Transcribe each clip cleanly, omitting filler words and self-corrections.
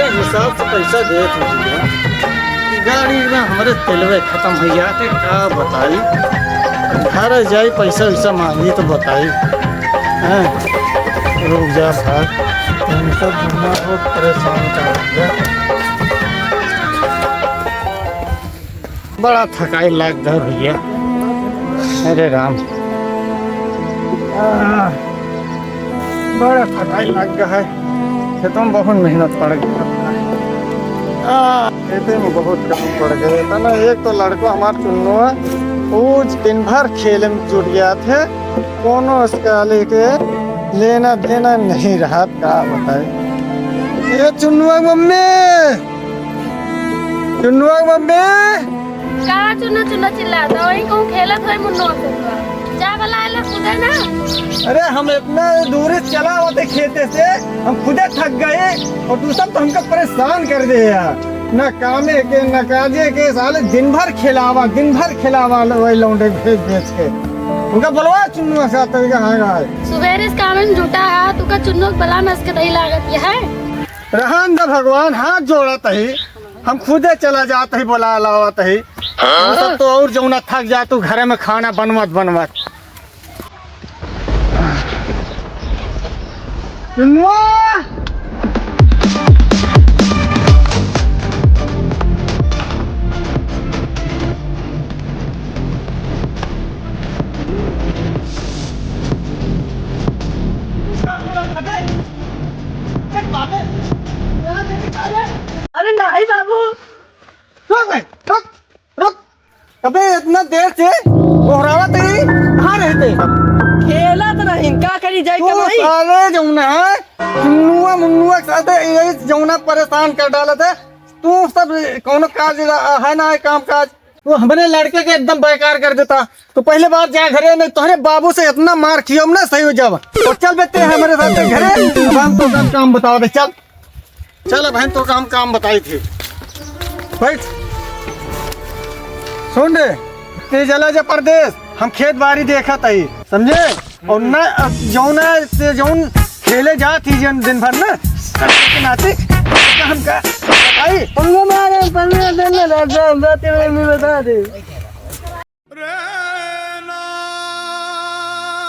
हिसाब से पैसा दे गाड़ी में हमारे तेलवे खत्म हो जाते क्या बताई। घर जाई पैसा वैसा मांगी तो बताई। हैं रुक जा भाग, तुम सब दुनिया को परेशान कर दिया। बड़ा थकाई लगता है भैया। अरे राम, बड़ा थकाई लग गया है। खेतों में बहुत मेहनत पड़ गई, खेते में बहुत काम पड़ गए था ना। एक तो लड़को हमारा चुन्नू है, वो दिन भर खेल में जुट गया थे, कोनो उसका लेके लेना देना नहीं रहा। क्या बताए ये चुन्नू मम्मी, चुन्नू मम्मी का चुन्नू चुन्नू चिल्लाता वही कहूँ खेलत है मुन्नो जा वाला आला खुदे ना। अरे हम इतना दूर चला होते खेते से, हम खुदे थक गए और तू सब तो हमको परेशान कर दे यार। न कामे के न काजे के, साले दिन भर खिलावा वही लौंडे भेज भेज के। उनका बोलवा चुन्नू साथ कहाँ गए। सुबह इस काम में जुटा है तू का चुन्नू बला में इसके दही लागत ये है। रहन द भगवान, हाथ जोड़त ही हम खुदे चला जात ही, बोला लावत ही। सब तो और जौना थक जा तू घरे में खाना बनवत बनवत। अरे नहीं बाबू, रुक। अबे इतना देर से कोहरावत ही कहाँ रहते? खेला तो नहीं का करी जाए कमाई। साले जमुना है चुन्नुआ मुन्नुआ साथे यही जमुना परेशान कर डाला था। तू सब कौन काज है ना है काम काज, तू हमारे लड़के के एकदम बेकार कर देता। तो पहले बार जा घरे, नहीं तुम्हारे बाबू से इतना मार खियो ना सही हो जावा। और चल बेटे हमारे साथ घरे, अब हम तो काम बताओ दे। चल चल बहन, तो काम बताई थी। बैठ सुन रे, ते जला जा परदेश, हम खेत बाड़ी देखा तई समझे। और न जौना से जौन खेले जा थी जन दिन भर ना नाते हम का बताई पंगो मारे 15 दिन में बातें में बता दे।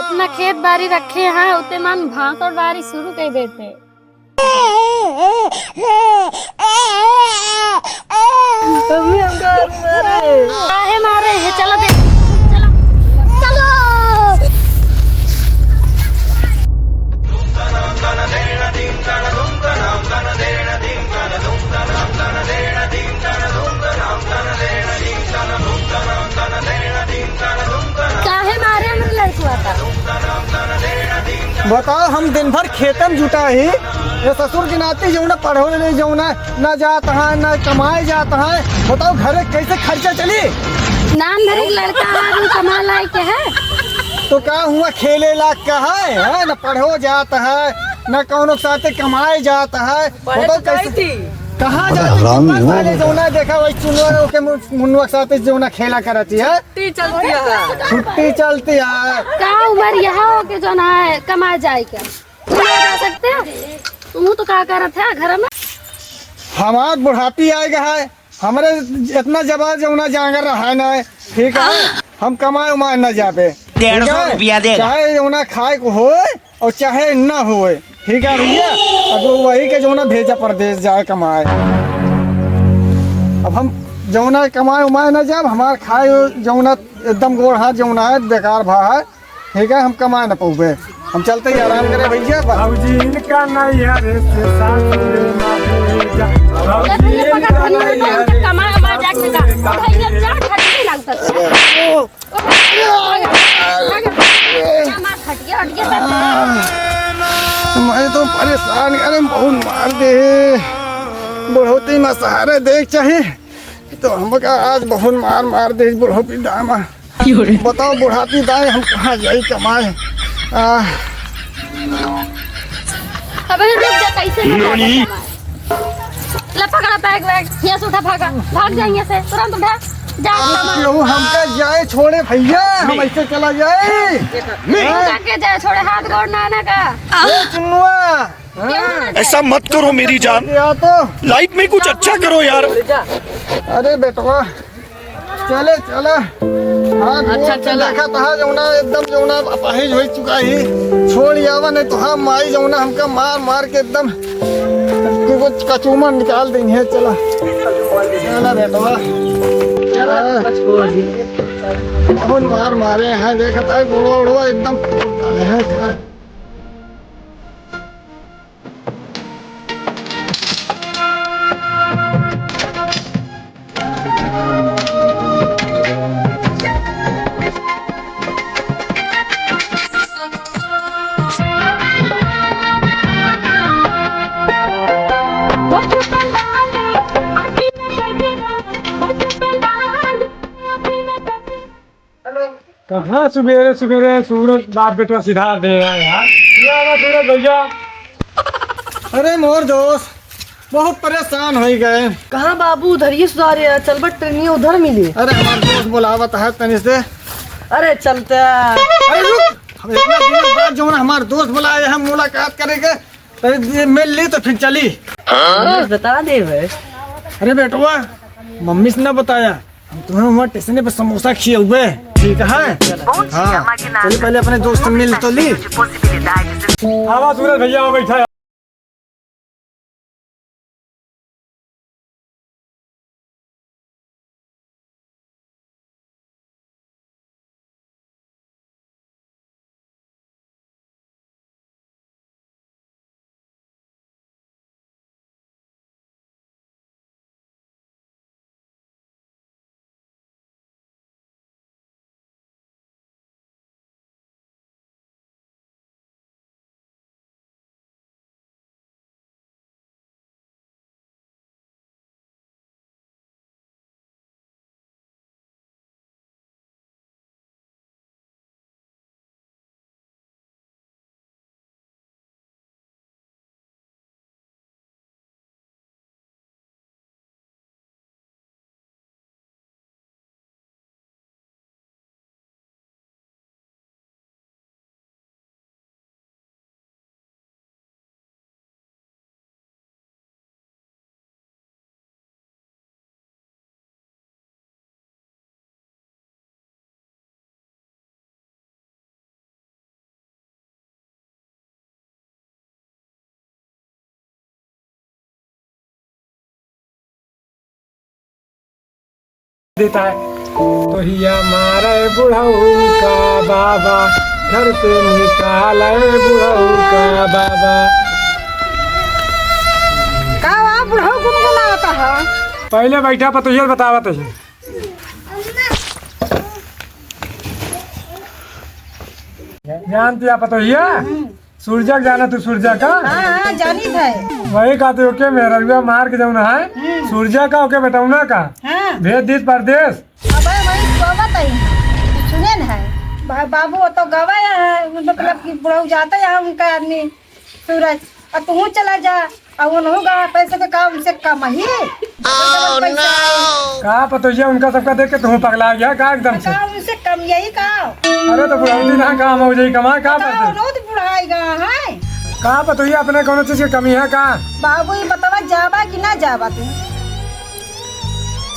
इतना खेत बाड़ी रखे हैं उतने मन भात और बाड़ी शुरू कर देते। काहे मारे है, चलो दे चलो चलो। काहे मारे मेरे लड़का बताओ, हम दिन भर खेतम जुटा ही, ये ससुर की नाती जो ना पढ़ो नहीं जो ना जाता है ना कमाए जाता है। बताओ घर कैसे खर्चा चली। नाम धरे लड़का आदमी कमा लायक के है तो क्या हुआ, खेले लायक का है ना पढ़ो जाता है ना कौनो साथे कमाए जाता है। बताओ कैसे कहाँ जाते जौना देखा वही चुनवा के मुन्नुआ के साथ जौना खेला करती है। छुट्टी चलती है का उम्र यहाँ हो के जो ना है कमा जाए क्या जा सकते हो। तुम तो क्या करत है घर में। हमार बुढ़ापी आएगा है, हमारे इतना जवाब जौना जांगर रहा ना है, ठीक है। हम कमाए उमाए न जाते, 150 रुपया दे, चाहे जौना खाए को होए और चाहे न होए, ठीक है भैया। अब वही के जौना भेजा परदेश जाए कमाए। अब हम जौना कमाए उमाए न जाए, हमार खाए जौना एकदम गोड़ हाथ जौना है बेकार भा है, ठीक है। हम कमाए न पौबे, हम चलते ही आराम करे भैया। बाबूजी इनका नहीं है रे से साथ में ना भेजा, बाबूजी इनका नहीं है कमा कमा जाके का भैया जा खट्टी लगता है। मैं तो परेशान, अरे बहुत मार दे, बुढ़ोती में सहारे देख चाहिए तो हमका आज बहुत मार दे बुढ़ोती दामा। बताओ बुढ़ाती दाएं हम कहाँ जाए कमाए। अबे रुक जा, कैसे ले पकड़ा बैग यहाँ से उठा, भाग जाएंगे से तुरंत उठा जा। क्यों हमका जाए छोड़े भैया, हम ऐसे चला जाए जाके जाए छोड़े हाथ गोड़ ना का। चुन्नुआ ऐसा मत करो मेरी जान, या तो लाइफ में कुछ अच्छा करो यार। अरे बेटवा चले चला। हाँ अच्छा चला देखा था जौना एकदम जौना अपाहिज हो चुका ही छोड़ आवा नहीं तो हम माई जौना हमका मार मार के एकदम कुछ कचूमा निकाल देंगे। चला चला बेटवा बहुत मार मारे हैं देखा था गुड़वा उड़वा एकदम है। कहाँ सुबेरे सुबेरे सूरज बाप बेटा सिधा दे रहा है यार। सूरज भैया अरे मोर दोस्त बहुत परेशान हो गए। कहाँ बाबू उधर ही सुधार चल बट ट्रेनिंग उधर मिली। अरे हमारे दोस्त बुलावत है तनी से। अरे चलते अरे रुक इतना दिनों बाद जो ना हमारे दोस्त बुलाए हम मुलाकात करेंगे तो मिल ली तो फिर चली। बता दे भाई। अरे बेटवा मम्मी से ना बताया हम तुम्हें वहाँ स्टेशन पे समोसा खिए हुए ठीक है। हाँ चलिए पहले अपने दोस्त से मिल तो ली। आवा सूरज भैया वो बैठा है। देता है तो हिया मारे बुढ़ऊ का बाबा घर से निकाले बुढ़ऊ का बाबा। का बुढ़ऊ गुनगुनाता है। पहले बैठा पतोहिया बतावा तो जानती आप पतोहिया सूरजा जाना तू सूरजा का। हाँ जानी है। वही कहते हो के मेरा मार के जाऊना है सूरजा का ओके बेटौना का। हाँ भेज दीस परदेश। अब वही सोबत है सुने न है बाबू वो तो गवाया है मतलब कि बुढ़ऊ जाता है उनका आदमी सूरज और तू चला जा और वो होगा पैसे के काम से कम ही। कहा पतोहिया उनका सबका देख के तुम पगला गया का एकदम से। उनसे कम यही का। अरे तो बुढ़ाई ना काम हो जाए कमा कहा बहुत बुढ़ाएगा है। कहा पतोहिया अपने कौन चीज की कमी है कहा। बाबू ये बतावा जाबा कि ना जाबा तू।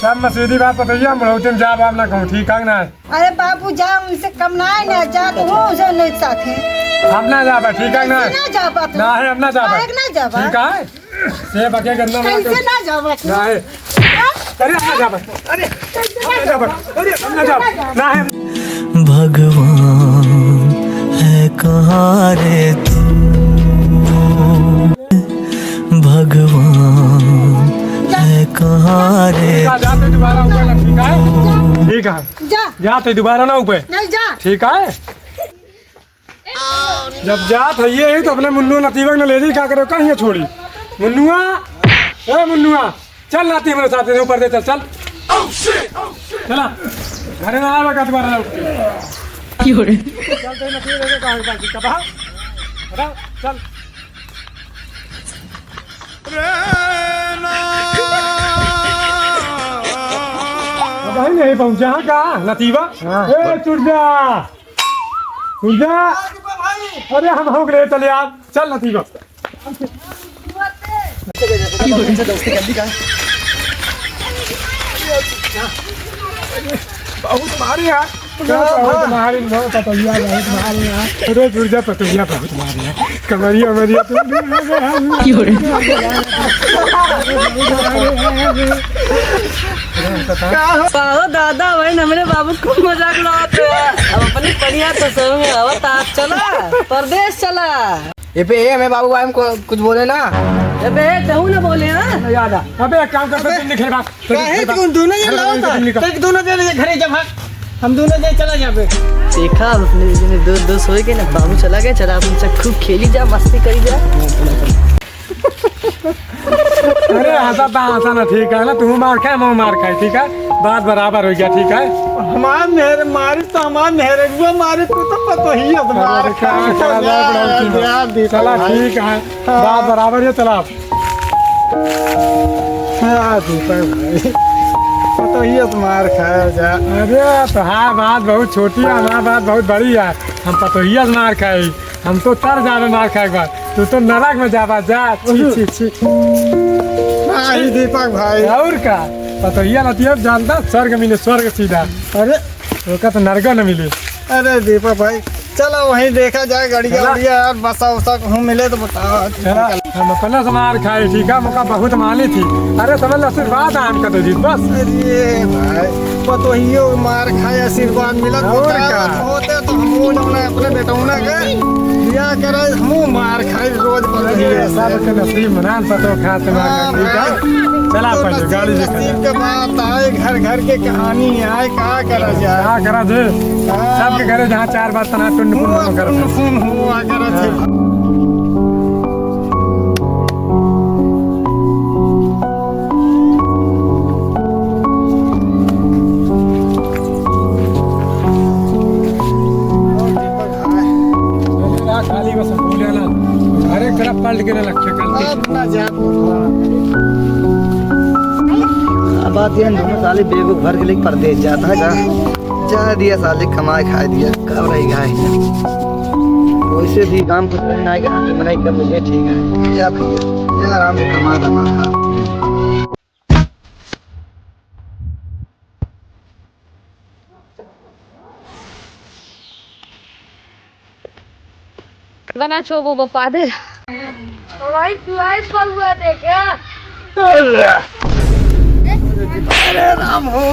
सब मसीदी बात पतोहिया मुड़ौते जा बाप ना कहूँ ठीक है ना। अरे बाबू जा उनसे कम ना है ना जा तो हूँ उसे नहीं साथे हम ना जाबा ठीक है ना। ना जाबा तू ना है हम ना जाबा ना जाबा ठीक है से बके गंदा कैसे ना जाबा तू। ना है अरे हम ना जाबा अरे हम ना जाबा अरे हम ना जाबा ना है। भगवान है कहाँ रे तू भगवान है कहाँ रे। जाते दोबारा ऊपर लग ठीक है ठीक है जा जाते दोबारा ना ऊपर नहीं जा ठीक है। जब जात है ये तो अपने मुन्नू नतीबक ने ले दी क्या करो कहीं छोड़ी मुन्नुआ ए मुन्नुआ चल नाती मेरे साथ ऊपर दे चल चल चला घरे ना आवे का दोबारा क्यों रे चल तो नती लेके कहां पास कबा बता चल भाई नहीं पहुंचा का नतीबा ए सुरजा सुरजा अरे हम हो गए चले आप चल नतीबा इनसे दोस्ती कर दी का बहुत मारे यार बहुत मारे बहुत पतोहिया बहुत मारे यार रोज ऊर्जा पतोहिया बहुत मारे यार कमरिया मरिया तुम पाओ दादा भाई हमरे बाबू खूब मजाक उड़ाते हैं। अब अपनी बढ़िया तो सब में आवत आप चला परदेश चला। ये पे हमें बाबू भाई को कुछ बोले ना अबे तू ना बोले हां याद आ अबे एक काम कर तुम निकल बात काहे तुम दोनों ये लाओ तो दोनों जने घरे जा भाग हम दोनों जने चला जाबे देखा अपने दो सोए के ना बाबू चला गया चला अपन से खूब खेली जा मस्ती करी जा। अरे हंसा ना ठीक है ना तू मार खाए मैं मार खाए ठीक है बात बराबर हो गया ठीक है हमार मेरे मारी तो हमार मेरे वो मारी तू तो पतो ही है तुम्हारे चला ठीक है बात बराबर है चला हाँ दीपक भाई पतो ही है तुम्हार खाया जा अरे तो हाँ बात बहुत छोटी है हमारी बात बहुत बड़ी है हम पतोहिया से मार खाए हम तो तर जा रहे मार खाए बात तू तो नरक में जावा जा छी छी नहीं दीपक भाई और का पतोहिया नती अब जानता स्वर्ग मिले स्वर्ग सीधा अरे तो का तो नरक न मिले अरे दीपक भाई चलो वहीं देखा जाए गाड़िया वाड़िया यार बसा उसा कहूँ मिले तो बताओ चला हम अपना से मार खाए ठीक है मौका बहुत माली थी अरे समझ लो आशीर्वाद आम का तो जीत बस अरे भाई पतो ही हो मार खाए आशीर्वाद मिला और क्या? होते तो हम अपने बेटौना के दिया करे हम मार खाए रोज सब के नसीब मनान पतो खाते मार ठीक है चला पहले गाड़ी से नसीब के बात आए घर घर के कहानी आए का करा जाए क्या करा दे सबके घरे जहाँ चार बार तना टुंड पुंड कर सुन हुआ करा थे खाली को सब बोले ना हर एक तरफ पलट के ना लक्ष्य कर अपना जात बात ये दोनों साले बेगो घर के लिए परदेश जाता है जा दिया साले कमाए खाए दिया कब रही गाय वैसे भी काम कुछ करना है कि मनाई कर मुझे ठीक है जा भैया जा आराम से कमा दमा खा बना छो वो पादर भाई ट्यूबलाइट पर हुआ देखा अरे राम हो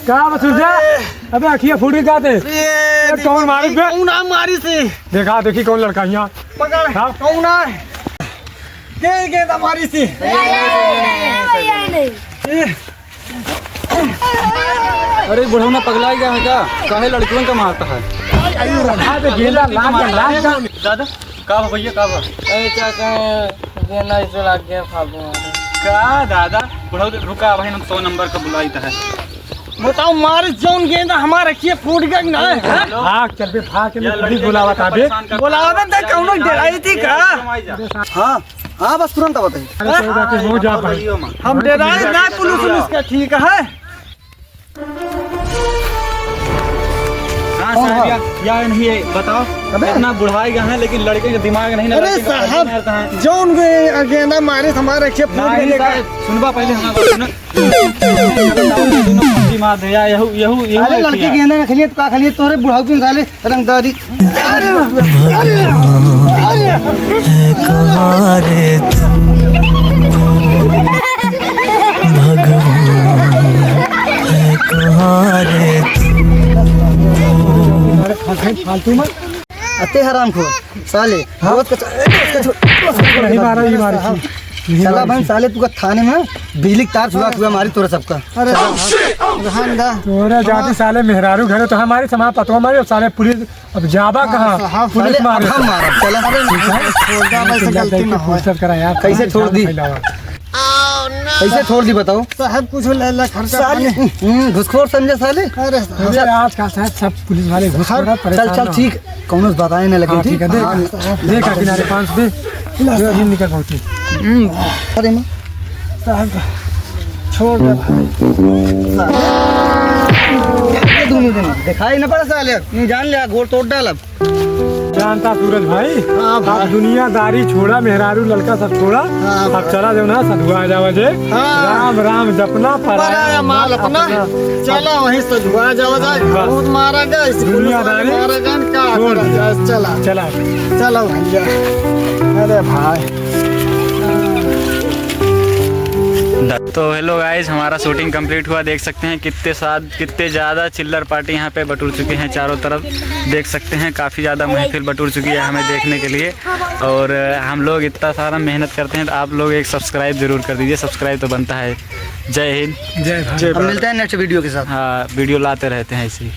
क्या बसुजा अबे अखियां फूट के क्या थे कौन मारी बे कौन आ मारी से देखा देखी कौन लड़का यहाँ पकड़ हाँ? कौन आ के मारी से अरे बुढ़ौना पगला गया है क्या काहे लड़कियों का मारता है गेंदा लाग दादा का भैया का गेंदा इसे लाग गया फालतू का दादा बुढ़ऊ रुका भाई हम 100 नंबर का बुलाई था बताओ मारे जौन गेंदा हमारे किए फूट गया ना भाग चल बे भाग के लिए बुलावा था बे बुलावा तो कौनो डराई थी का हाँ हाँ बस तुरंत बताइए अरे कोई बात नहीं, हो जा भाई हम डराए ना पुलिस का ठीक है हाँ साहब या नहीं है बताओ इतना बुढ़ाई गया है लेकिन लड़के का दिमाग नहीं अरे साहब जौन गेंदा मारे हमारे किए फूट गया सुनबा पहले हमारा मार दे यहू यहू अरे लड़की गेंदा ना खेलिए तो का खेलिए तोरे बुढ़ाऊ की साले रंगदारी है कहाँ रे भगवान है कहाँ रे फालतू मत अते हराम खो साले रोज का नहीं मारा ये मारी चला बहन साले तू का थाने में बिजली के तार छुआ छुआ मारी तोरे सबका अरे रहन दा तोरे जाति साले मेहरारू घरे तो हमारी समा पतवा मारी और साले पुलिस अब जाबा कहाँ पुलिस मारे हम मारा चला छोड़ दा वैसे गलती ना हो फुर्सत करा यार कैसे छोड़ दी? कैसे छोड़ दी बताओ साहब कुछ ले ले खर्चा साले घुसखोर समझे साले अरे अरे आज का शायद सब पुलिस वाले घुस रहा चल चल ठीक कौन बताए ना लगे ठीक है देख किनारे 5 दे ये निकल पहुंची अरे मां साहब छोड़ दे दोनों दिन दिखाई ना पड़ा साले नहीं जान लिया घोर तोड़ डाल अब जानता सूरज भाई, हाँ भाई। अब दुनियादारी छोड़ा, मेहरारू लड़का सब छोड़ा, हाँ अब चला जो ना सधुआ जावा जे, हाँ। राम राम जपना पराया माल अपना, चला वहीं से धुआ जावा जाए, बस। बहुत मारा गया, इस पुलिस वाले दुनियादारी मारा गया, क्या छोड़ करा दी। जाए, चला चला चलो भैया। अरे भाई तो हेलो गाइस, हमारा शूटिंग कंप्लीट हुआ। देख सकते हैं कितने ज़्यादा चिल्लर पार्टी यहाँ पे बटुर चुके हैं चारों तरफ। देख सकते हैं काफ़ी ज़्यादा महफिल बटुर चुकी है हमें देखने के लिए। और हम लोग इतना सारा मेहनत करते हैं तो आप लोग एक सब्सक्राइब ज़रूर कर दीजिए, सब्सक्राइब तो बनता है। जय हिंद, जय भाई। हम मिलते हैं नेक्स्ट वीडियो के साथ। हाँ वीडियो लाते रहते हैं ऐसे ही।